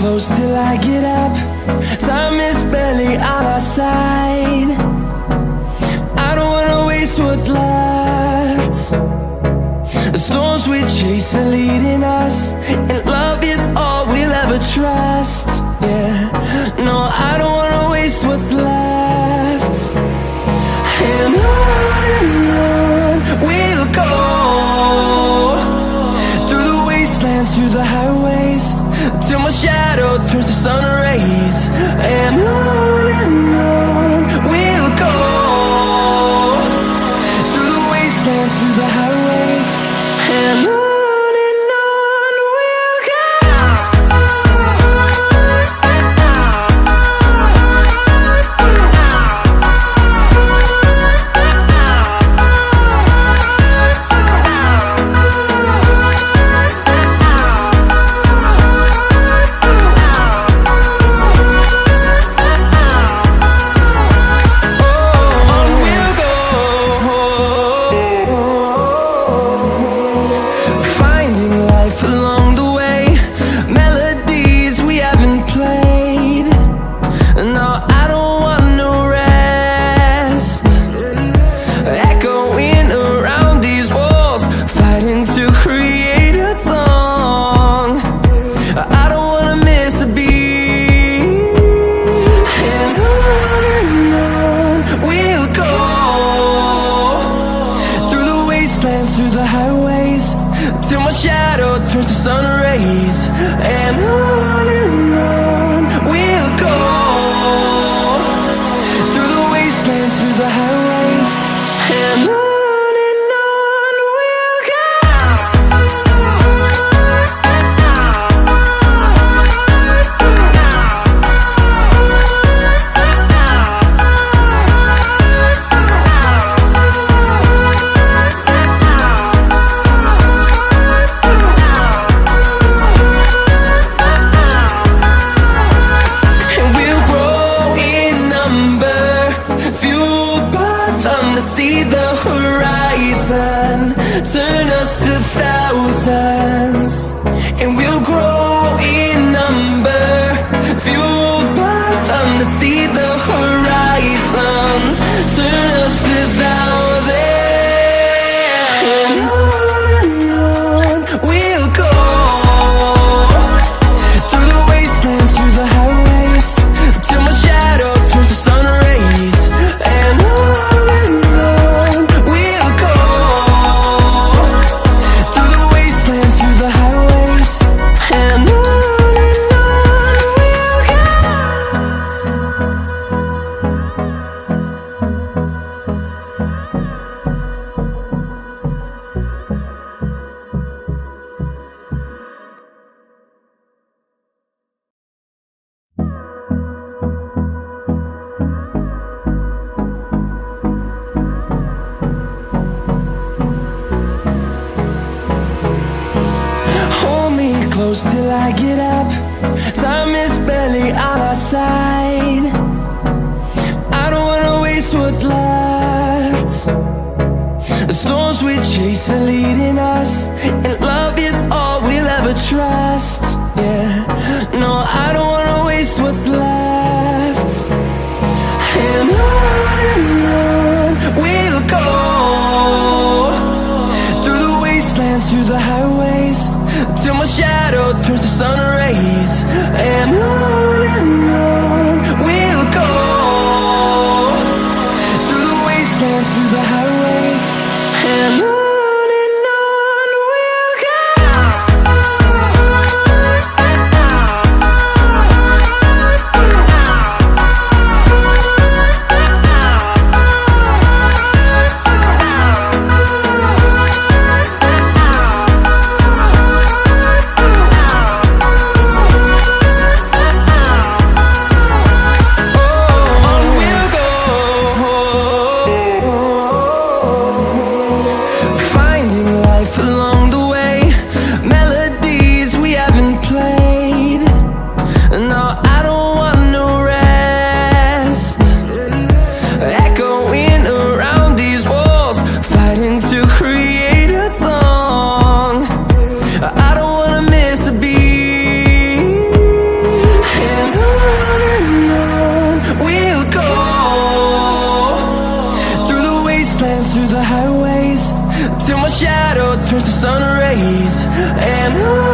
close till I get up. Time is barely on our side. I don't wanna waste what's left. The storms we chase are leading us, and love is all we'll ever trust. Yeah, no, I don't wanna waste what's left. And on we'll go, through the wastelands, through the highways, till my shadow turns to sun rays. And on we'll go, through the wastelands, through the highways, and on we'll go. Through the highways, till my shadow turns to sun rays. And on we'll go, through the wastelands, through the highways, and on we'll go. See the horizon, turn us to thousands, and we'll grow in number, fueled by them. To see the horizon, turn us to thousands, and on we'll go, through the wastelands, through the highways, till my shadow turns to sun rays. And on close till I get up. Time is barely on our side. I don't wanna waste what's left. The storms we chase are leading us, and love is all we'll ever trust. Yeah, no, I don't wanna waste what's left. And on we'll go, through the wastelands, through the highways, till my shadow turns to sun rays. And on we'll go, through the wastelands, through the highways, and on shadow turns to sun rays, and